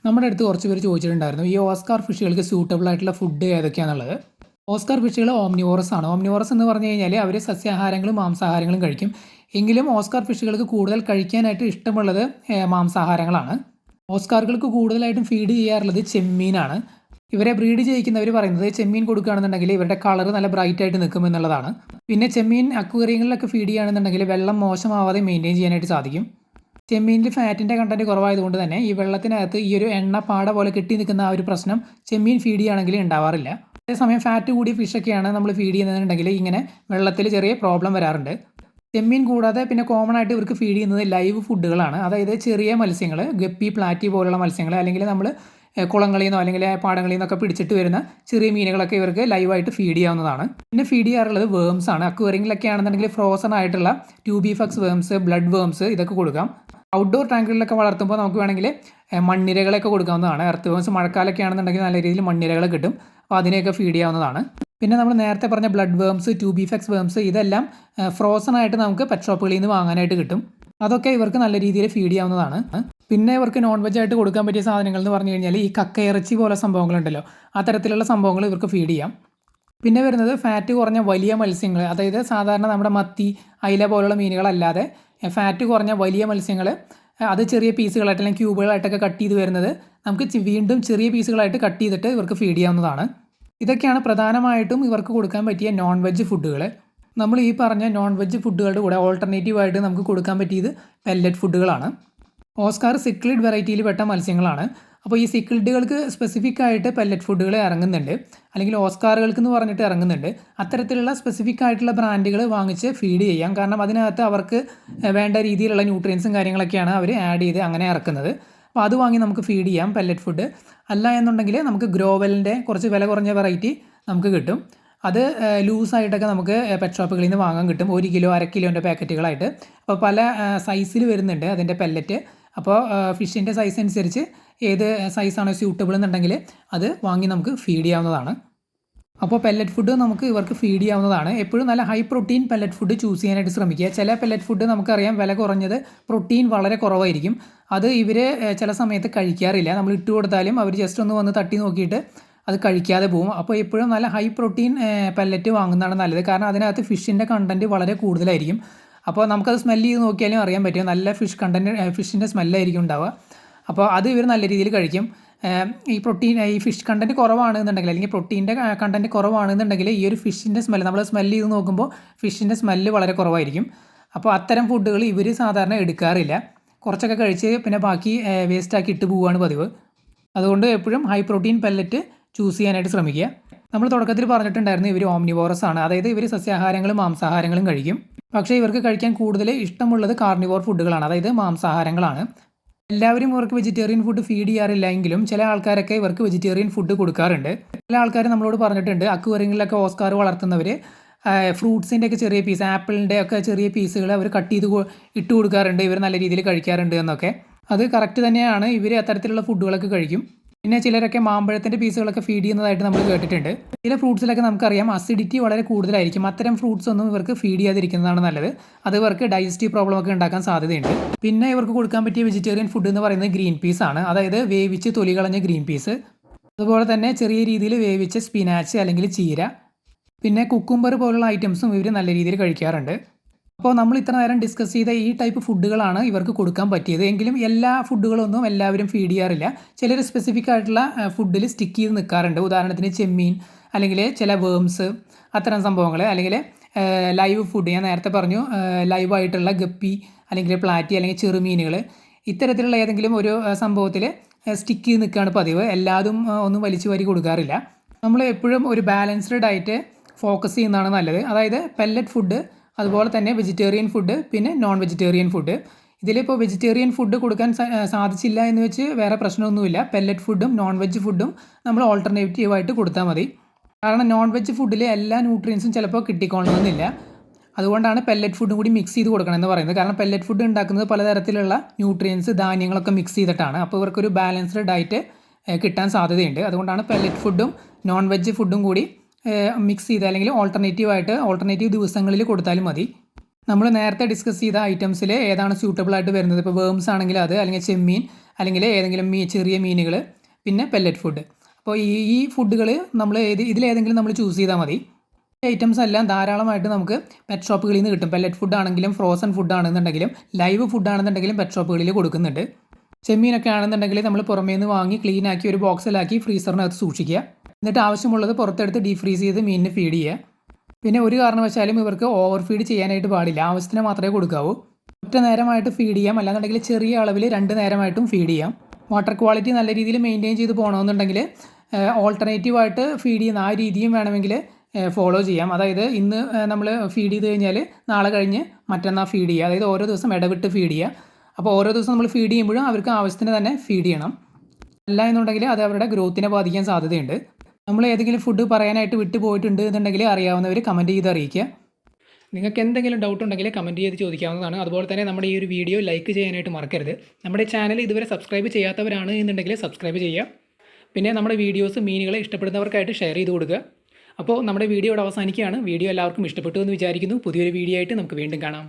നമ്മുടെ അടുത്ത് കുറച്ച് പേര് ചോദിച്ചിട്ടുണ്ടായിരുന്നു ഈ ഓസ്കാർ ഫിഷുകൾക്ക് സ്യൂട്ടബിൾ ആയിട്ടുള്ള ഫുഡ് ഏതൊക്കെയാണെന്നുള്ളത്. ഓസ്കാർ ഫിഷുകൾ ഓംനിവോറസ് ആണ്. ഓംനിവോറസ് എന്ന് പറഞ്ഞു കഴിഞ്ഞാൽ അവർ സസ്യാഹാരങ്ങളും മാംസാഹാരങ്ങളും കഴിക്കും. എങ്കിലും ഓസ്കാർ ഫിഷുകൾക്ക് കൂടുതൽ കഴിക്കാനായിട്ട് ഇഷ്ടമുള്ളത് മാംസാഹാരങ്ങളാണ്. ഓസ്കാറുകൾക്ക് കൂടുതലായിട്ടും ഫീഡ് ചെയ്യാറുള്ളത് ചെമ്മീനാണ്. ഇവരെ ബ്രീഡ് ചെയ്യിക്കുന്നവർ പറയുന്നത് ചെമ്മീൻ കൊടുക്കുകയാണെന്നുണ്ടെങ്കിൽ ഇവരുടെ കളർ നല്ല ബ്രൈറ്റ് ആയിട്ട് നിൽക്കും എന്നുള്ളതാണ്. പിന്നെ ചെമ്മീൻ അക്വേറിയങ്ങളിലൊക്കെ ഫീഡ് ചെയ്യുകയാണെന്നുണ്ടെങ്കിൽ വെള്ളം മോശമാവാതെ മെയിൻറ്റെയിൻ ചെയ്യാനായിട്ട് സാധിക്കും. ചെമ്മീനിൽ ഫാറ്റിൻ്റെ കണ്ടൻറ്റ് കുറവായതുകൊണ്ട് തന്നെ ഈ വെള്ളത്തിനകത്ത് ഈ ഒരു എണ്ണ പാട പോലെ കെട്ടി നിൽക്കുന്ന ആ ഒരു പ്രശ്നം ചെമ്മീൻ ഫീഡ് ചെയ്യുകയാണെങ്കിൽ ഉണ്ടാവാറില്ല. അതേസമയം ഫാറ്റ് കൂടിയ ഫിഷൊക്കെയാണ് നമ്മൾ ഫീഡ് ചെയ്യുന്നതെന്നുണ്ടെങ്കിൽ ഇങ്ങനെ വെള്ളത്തിൽ ചെറിയ പ്രോബ്ലം വരാറുണ്ട്. ചെമ്മീൻ കൂടാതെ പിന്നെ കോമൺ ആയിട്ട് ഇവർക്ക് ഫീഡ് ചെയ്യുന്നത് ലൈവ് ഫുഡുകളാണ്. അതായത് ചെറിയ മത്സ്യങ്ങൾ, ഗപ്പി, പ്ലാറ്റി പോലുള്ള മത്സ്യങ്ങൾ, അല്ലെങ്കിൽ നമ്മൾ കുളങ്ങളിൽ നിന്നോ അല്ലെങ്കിൽ പാടങ്ങളിൽ നിന്നൊക്കെ പിടിച്ചിട്ട് വരുന്ന ചെറിയ മീനുകളൊക്കെ ഇവർക്ക് ലൈവായിട്ട് ഫീഡ് ചെയ്യാവുന്നതാണ്. പിന്നെ ഫീഡ് ചെയ്യാറുള്ളത് വേംസ് ആണ്. അക്വേറിയങ്ങളിലൊക്കെ ആണെന്നുണ്ടെങ്കിൽ ഫ്രോസൺ ആയിട്ടുള്ള ട്യൂബിഫക്സ് വേംസ്, ബ്ലഡ് വേംസ് ഇതൊക്കെ കൊടുക്കാം. ഔട്ട്ഡോർ ടാങ്കുകളിലൊക്കെ വളർത്തുമ്പോൾ നമുക്ക് വേണമെങ്കിൽ മണ്ണിരകളൊക്കെ കൊടുക്കാവുന്നതാണ്. എർത്ത് വേംസ് മഴക്കാലമൊക്കെ ആണെന്നുണ്ടെങ്കിൽ നല്ല രീതിയിൽ മണ്ണിരകൾ കിട്ടും. അപ്പോൾ അതിനെയൊക്കെ ഫീഡ് ചെയ്യാവുന്നതാണ്. പിന്നെ നമ്മൾ നേരത്തെ പറഞ്ഞ ബ്ലഡ് വേംസ്, ട്യൂബിഫക്സ് വേംസ് ഇതെല്ലാം ഫ്രോസൺ ആയിട്ട് നമുക്ക് പെറ്റ് ഷോപ്പുകളിൽ നിന്ന് വാങ്ങാനായിട്ട് കിട്ടും. അതൊക്കെ ഇവർക്ക് നല്ല രീതിയിൽ ഫീഡ് ചെയ്യാവുന്നതാണ്. പിന്നെ ഇവർക്ക് നോൺ വെജ് ആയിട്ട് കൊടുക്കാൻ പറ്റിയ സാധനങ്ങൾ എന്ന് പറഞ്ഞു കഴിഞ്ഞാൽ ഈ കക്കയിറച്ചി പോലെ സംഭവങ്ങളുണ്ടല്ലോ, ആ തരത്തിലുള്ള സംഭവങ്ങൾ ഇവർക്ക് ഫീഡ് ചെയ്യാം. പിന്നെ വരുന്നത് ഫാറ്റ് കുറഞ്ഞ വലിയ മത്സ്യങ്ങൾ, അതായത് സാധാരണ നമ്മുടെ മത്തി, അയില പോലുള്ള മീനുകളല്ലാതെ ഫാറ്റ് കുറഞ്ഞ വലിയ മത്സ്യങ്ങൾ, അത് ചെറിയ പീസുകളായിട്ട് അല്ലെങ്കിൽ ക്യൂബുകളായിട്ടൊക്കെ കട്ട് ചെയ്ത് വരുന്നത് നമുക്ക് വീണ്ടും ചെറിയ പീസുകളായിട്ട് കട്ട് ചെയ്തിട്ട് ഇവർക്ക് ഫീഡ് ചെയ്യാവുന്നതാണ്. ഇതൊക്കെയാണ് പ്രധാനമായിട്ടും ഇവർക്ക് കൊടുക്കാൻ പറ്റിയ നോൺ വെജ് ഫുഡുകൾ. നമ്മൾ ഈ പറഞ്ഞ നോൺ വെജ് ഫുഡുകളുടെ കൂടെ ഓൾട്ടർനേറ്റീവായിട്ട് നമുക്ക് കൊടുക്കാൻ പറ്റിയത് പെല്ലറ്റ് ഫുഡുകളാണ്. ഓസ്കാർ സിക്ലിഡ് വെറൈറ്റിയിൽ പെട്ട മത്സ്യങ്ങളാണ്. അപ്പോൾ ഈ സിക്ലിഡുകൾക്ക് സ്പെസിഫിക് ആയിട്ട് പെല്ലറ്റ് ഫുഡുകൾ ഇറങ്ങുന്നുണ്ട്, അല്ലെങ്കിൽ ഓസ്കാറുകൾക്ക് എന്ന് പറഞ്ഞിട്ട് ഇറങ്ങുന്നുണ്ട്. അത്തരത്തിലുള്ള സ്പെസിഫിക് ആയിട്ടുള്ള ബ്രാൻഡുകൾ വാങ്ങിച്ച് ഫീഡ് ചെയ്യാം. കാരണം അതിനകത്ത് അവർക്ക് വേണ്ട രീതിയിലുള്ള ന്യൂട്രിയൻസും കാര്യങ്ങളൊക്കെയാണ് അവർ ആഡ് ചെയ്ത് അങ്ങനെ ഇറക്കുന്നത്. അപ്പോൾ അത് വാങ്ങി നമുക്ക് ഫീഡ് ചെയ്യാം പെല്ലറ്റ് ഫുഡ്. അല്ല എന്നുണ്ടെങ്കിൽ നമുക്ക് ഗ്രോവലിൻ്റെ കുറച്ച് വില കുറഞ്ഞ വെറൈറ്റി നമുക്ക് കിട്ടും. അത് ലൂസായിട്ടൊക്കെ നമുക്ക് പെറ്റ് ഷോപ്പുകളിൽ നിന്ന് വാങ്ങാൻ കിട്ടും. 1 കിലോ, 1/2 കിലോൻ്റെ പാക്കറ്റുകളായിട്ട്. അപ്പോൾ പല സൈസിൽ വരുന്നുണ്ട് അതിൻ്റെ പെല്ലറ്റ്. അപ്പോൾ ഫിഷിൻ്റെ സൈസ് അനുസരിച്ച് ഏത് സൈസാണോ സ്യൂട്ടബിൾ എന്നുണ്ടെങ്കിൽ അത് വാങ്ങി നമുക്ക് ഫീഡ് ചെയ്യാവുന്നതാണ്. അപ്പോൾ പെല്ലറ്റ് ഫുഡ് നമുക്ക് ഇവർക്ക് ഫീഡ് ചെയ്യാവുന്നതാണ്. എപ്പോഴും നല്ല high protein pellet food choose ചെയ്യാനായിട്ട് ശ്രമിക്കുക. ചില പെല്ലറ്റ് ഫുഡ് നമുക്കറിയാം വില കുറഞ്ഞത് പ്രോട്ടീൻ വളരെ കുറവായിരിക്കും. അത് ഇവർ ചില സമയത്ത് കഴിക്കാറില്ല. നമ്മൾ ഇട്ട് കൊടുത്താലും അവർ ജസ്റ്റ് ഒന്ന് വന്ന് തട്ടി നോക്കിയിട്ട് അത് കഴിക്കാതെ പോകും. അപ്പോൾ എപ്പോഴും നല്ല ഹൈ പ്രോട്ടീൻ പെല്ലറ്റ് വാങ്ങുന്നതാണ് നല്ലത്. കാരണം അതിനകത്ത് ഫിഷിൻ്റെ കണ്ടൻറ്റ് വളരെ കൂടുതലായിരിക്കും. അപ്പോൾ നമുക്കത് സ്മെല്ല് ചെയ്ത് നോക്കിയാലും അറിയാൻ പറ്റും, നല്ല ഫിഷിൻ്റെ സ്മെല്ലായിരിക്കും ഉണ്ടാവുക. അപ്പോൾ അത് ഇവർ നല്ല രീതിയിൽ കഴിക്കും. ഈ ഫിഷ് കണ്ടൻറ്റ് കുറവാണെന്നുണ്ടെങ്കിൽ, അല്ലെങ്കിൽ പ്രോട്ടീൻ്റെ കണ്ടൻറ്റ് കുറവാണെന്നുണ്ടെങ്കിൽ ഈ ഒരു ഫിഷിൻ്റെ സ്മെല്ല് നമ്മൾ സ്മെല്ല് ചെയ്ത് നോക്കുമ്പോൾ ഫിഷിൻ്റെ സ്മെല്ല് വളരെ കുറവായിരിക്കും. അപ്പോൾ അത്തരം ഫുഡുകൾ ഇവർ സാധാരണ എടുക്കാറില്ല. കുറച്ചൊക്കെ കഴിച്ച് പിന്നെ ബാക്കി വേസ്റ്റാക്കി ഇട്ട് പോവുകയാണ് പതിവ്. അതുകൊണ്ട് എപ്പോഴും ഹൈ പ്രോട്ടീൻ പെല്ലറ്റ് ചൂസ് ചെയ്യാനായിട്ട് ശ്രമിക്കുക. നമ്മൾ തുടക്കത്തിൽ പറഞ്ഞിട്ടുണ്ടായിരുന്നു ഇവർ ഓംനിവോറസ് ആണ്. അതായത് ഇവർ സസ്യാഹാരങ്ങളും മാംസാഹാരങ്ങളും കഴിക്കും. പക്ഷേ ഇവർക്ക് കഴിക്കാൻ കൂടുതൽ ഇഷ്ടമുള്ളത് കാർണിവോർ ഫുഡുകളാണ്, അതായത് മാംസാഹാരങ്ങളാണ്. എല്ലാവരും ഇവർക്ക് വെജിറ്റേറിയൻ ഫുഡ് ഫീഡ് ചെയ്യാറില്ല എങ്കിലും ചില ആൾക്കാരൊക്കെ ഇവർക്ക് വെജിറ്റേറിയൻ ഫുഡ് കൊടുക്കാറുണ്ട്. ചില ആൾക്കാർ നമ്മളോട് പറഞ്ഞിട്ടുണ്ട് അക്വേറിയങ്ങളിലൊക്കെ ഓസ്കാർ വളർത്തുന്നവർ ഫ്രൂട്ട്സിൻ്റെ ഒക്കെ ചെറിയ പീസ്, ആപ്പിളിൻ്റെ ഒക്കെ ചെറിയ പീസുകൾ അവർ കട്ട് ചെയ്ത് ഇട്ട് കൊടുക്കാറുണ്ട്, ഇവർ നല്ല രീതിയിൽ കഴിക്കാറുണ്ട് എന്നൊക്കെ. അത് കറക്റ്റ് തന്നെയാണ്. ഇവർ അത്തരത്തിലുള്ള ഫുഡുകളൊക്കെ കഴിക്കും. പിന്നെ ചിലരൊക്കെ മാമ്പഴത്തിൻ്റെ പീസുകളൊക്കെ ഫീഡ് ചെയ്യുന്നതായിട്ട് നമ്മൾ കേട്ടിട്ടുണ്ട്. ചില ഫ്രൂട്ട്സിലൊക്കെ നമുക്കറിയാം അസിഡിറ്റി വളരെ കൂടുതലായിരിക്കും. അത്തരം ഫ്രൂട്ട്സ് ഒന്നും ഇവർക്ക് ഫീഡ് ചെയ്യാതിരിക്കുന്നതാണ് നല്ലത്. അത് ഇവർക്ക് ഡൈജസ്റ്റീവ് പ്രോബ്ലം ഒക്കെ ഉണ്ടാക്കാൻ സാധ്യതയുണ്ട്. പിന്നെ ഇവർക്ക് കൊടുക്കാൻ പറ്റിയ വെജിറ്റേറിയൻ ഫുഡ് എന്ന് പറയുന്നത് ഗ്രീൻ പീസ് ആണ്. അതായത് വേവിച്ച് തൊലി കളഞ്ഞ ഗ്രീൻ പീസ്, അതുപോലെ തന്നെ ചെറിയ രീതിയിൽ വേവിച്ച സ്പിനാച്ച് അല്ലെങ്കിൽ ചീര, പിന്നെ കുക്കുംബർ പോലുള്ള ഐറ്റംസും ഇവർ നല്ല രീതിയിൽ കഴിക്കാറുണ്ട്. അപ്പോൾ നമ്മൾ ഇത്ര നേരം ഡിസ്കസ് ചെയ്ത ഈ ടൈപ്പ് ഫുഡുകളാണ് ഇവർക്ക് കൊടുക്കാൻ പറ്റിയത്. എങ്കിലും എല്ലാ ഫുഡുകളൊന്നും എല്ലാവരും ഫീഡ് ചെയ്യാറില്ല. ചിലർ സ്പെസിഫിക് ആയിട്ടുള്ള ഫുഡിൽ സ്റ്റിക്ക് ചെയ്ത് നിൽക്കാറുണ്ട്. ഉദാഹരണത്തിന് ചെമ്മീൻ, അല്ലെങ്കിൽ ചില വേംസ്, അത്തരം സംഭവങ്ങൾ, അല്ലെങ്കിൽ ലൈവ് ഫുഡ്. ഞാൻ നേരത്തെ പറഞ്ഞു ലൈവായിട്ടുള്ള ഗപ്പി, അല്ലെങ്കിൽ പ്ലാറ്റി, അല്ലെങ്കിൽ ചെറുമീനുകൾ, ഇത്തരത്തിലുള്ള ഏതെങ്കിലും ഒരു സംഭവത്തിൽ സ്റ്റിക്ക് ചെയ്ത് നിൽക്കുകയാണ് പതിവ്. എല്ലാതും ഒന്നും വലിച്ചു വാരി കൊടുക്കാറില്ല. നമ്മൾ എപ്പോഴും ഒരു ബാലൻസ്ഡ് ഡയറ്റ് ഫോക്കസ് ചെയ്യുന്നതാണ് നല്ലത്. അതായത് പെല്ലറ്റ് ഫുഡ്, അതുപോലെ തന്നെ വെജിറ്റേറിയൻ ഫുഡ്, പിന്നെ നോൺ വെജിറ്റേറിയൻ ഫുഡ്. ഇതിലിപ്പോൾ വെജിറ്റേറിയൻ ഫുഡ് കൊടുക്കാൻ സാധിച്ചില്ല എന്ന് വെച്ച് വേറെ പ്രശ്നമൊന്നുമില്ല. പെല്ലറ്റ് ഫുഡും നോൺ വെജ് ഫുഡും നമ്മൾ ഓൾട്ടർനേറ്റീവായിട്ട് കൊടുത്താൽ മതി. കാരണം നോൺ വെജ് ഫുഡിൽ എല്ലാ ന്യൂട്രിയൻസും ചിലപ്പോൾ കിട്ടിക്കൊള്ളണമെന്നില്ല. അതുകൊണ്ടാണ് പെല്ലറ്റ് ഫുഡും കൂടി മിക്സ് ചെയ്ത് കൊടുക്കണമെന്ന് പറയുന്നത്. കാരണം പെല്ലറ്റ് ഫുഡ് ഉണ്ടാക്കുന്നത് പലതരത്തിലുള്ള ന്യൂട്രിയൻസ്, ധാന്യങ്ങളൊക്കെ മിക്സ് ചെയ്തിട്ടാണ്. അപ്പോൾ ഇവർക്കൊരു ബാലൻസ്ഡ് ഡയറ്റ് കിട്ടാൻ സാധ്യതയുണ്ട്. അതുകൊണ്ടാണ് പെല്ലറ്റ് ഫുഡും നോൺ വെജ് ഫുഡും കൂടി മിക്സ് ചെയ്ത്, അല്ലെങ്കിൽ ഓൾട്ടർനേറ്റീവ് ദിവസങ്ങളിൽ കൊടുത്താലും മതി. നമ്മൾ നേരത്തെ ഡിസ്കസ് ചെയ്ത ഐറ്റംസിൽ ഏതാണ് സ്യൂട്ടബിൾ ആയിട്ട് വരുന്നത്? ഇപ്പോൾ വേംസ് ആണെങ്കിൽ അത്, അല്ലെങ്കിൽ ചെമ്മീൻ, അല്ലെങ്കിൽ ഏതെങ്കിലും ചെറിയ മീനുകൾ, പിന്നെ പെല്ലറ്റ് ഫുഡ്. അപ്പോൾ ഈ ഫുഡുകൾ നമ്മൾ ഇതിലേതെങ്കിലും നമ്മൾ ചൂസ് ചെയ്താൽ മതി. ഈ ഐറ്റംസ് എല്ലാം ധാരാളമായിട്ട് നമുക്ക് പെറ്റ് ഷോപ്പുകളിൽ നിന്ന് കിട്ടും. പെല്ലറ്റ് ഫുഡ് ആണെങ്കിലും ഫ്രോസൺ ഫുഡ് ആണെന്നുണ്ടെങ്കിലും ലൈവ് ഫുഡ് ആണെന്നുണ്ടെങ്കിലും പെറ്റ് ഷോപ്പുകളിൽ കൊടുക്കുന്നുണ്ട്. ചെമ്മീനൊക്കെ ആണെന്നുണ്ടെങ്കിൽ നമ്മൾ പുറമേ നിന്ന് വാങ്ങി ക്ലീൻ ആക്കി ഒരു ബോക്സിലാക്കി ഫ്രീസറിനകത്ത് സൂക്ഷിക്കുക. എന്നിട്ട് ആവശ്യമുള്ളത് പുറത്തെടുത്ത് ഡീഫ്രീസ് ചെയ്ത് മീനിന് ഫീഡ് ചെയ്യുക. പിന്നെ ഒരു കാരണവശാലും ഇവർക്ക് ഓവർ ഫീഡ് ചെയ്യാനായിട്ട് പാടില്ല. ആവശ്യത്തിന് മാത്രമേ കൊടുക്കാവൂ. ഒറ്റ നേരമായിട്ട് ഫീഡ് ചെയ്യാം, അല്ലാന്നുണ്ടെങ്കിൽ ചെറിയ അളവിൽ 2 നേരമായിട്ടും ഫീഡ് ചെയ്യാം. വാട്ടർ ക്വാളിറ്റി നല്ല രീതിയിൽ മെയിൻറ്റെയിൻ ചെയ്ത് പോകണമെന്നുണ്ടെങ്കിൽ ഓൾട്ടർനേറ്റീവായിട്ട് ഫീഡ് ചെയ്യുന്ന ആ രീതിയും വേണമെങ്കിൽ ഫോളോ ചെയ്യാം. അതായത് ഇന്ന് നമ്മൾ ഫീഡ് ചെയ്ത് കഴിഞ്ഞാൽ നാളെ കഴിഞ്ഞ് മറ്റന്നാൾ ഫീഡ് ചെയ്യുക. അതായത് ഓരോ ദിവസം ഇടവിട്ട് ഫീഡ് ചെയ്യുക. അപ്പോൾ ഓരോ ദിവസം നമ്മൾ ഫീഡ് ചെയ്യുമ്പോഴും അവർക്ക് ആവശ്യത്തിന് തന്നെ ഫീഡ് ചെയ്യണം. അല്ല എന്നുണ്ടെങ്കിൽ അത് അവരുടെ ഗ്രോത്തിനെ ബാധിക്കാൻ സാധ്യതയുണ്ട്. നമ്മൾ ഏതെങ്കിലും ഫുഡ് പറയാനായിട്ട് വിട്ടു പോയിട്ടുണ്ട് എന്നുണ്ടെങ്കിൽ അറിയാവുന്നവർ കമൻറ്റ് ചെയ്ത് അറിയിക്കുക. നിങ്ങൾക്ക് എന്തെങ്കിലും ഡൗട്ട് ഉണ്ടെങ്കിൽ കമൻറ്റ് ചെയ്ത് ചോദിക്കാവുന്നതാണ്. അതുപോലെ തന്നെ നമ്മുടെ ഈ ഒരു വീഡിയോ ലൈക്ക് ചെയ്യാനായിട്ട് മറക്കരുത്. നമ്മുടെ ചാനൽ ഇതുവരെ സബ്സ്ക്രൈബ് ചെയ്യാത്തവരാണ് എന്നുണ്ടെങ്കിൽ സബ്സ്ക്രൈബ് ചെയ്യുക. പിന്നെ നമ്മുടെ വീഡിയോസ് മീനുകളെ ഇഷ്ടപ്പെടുന്നവർക്കായിട്ട് ഷെയർ ചെയ്ത് കൊടുക്കുക. അപ്പോൾ നമ്മുടെ വീഡിയോ ഇവിടെ അവസാനിക്കുകയാണ്. വീഡിയോ എല്ലാവർക്കും ഇഷ്ടപ്പെട്ടു എന്ന് വിചാരിക്കുന്നു. പുതിയൊരു വീഡിയോ ആയിട്ട് നമുക്ക് വീണ്ടും കാണാം.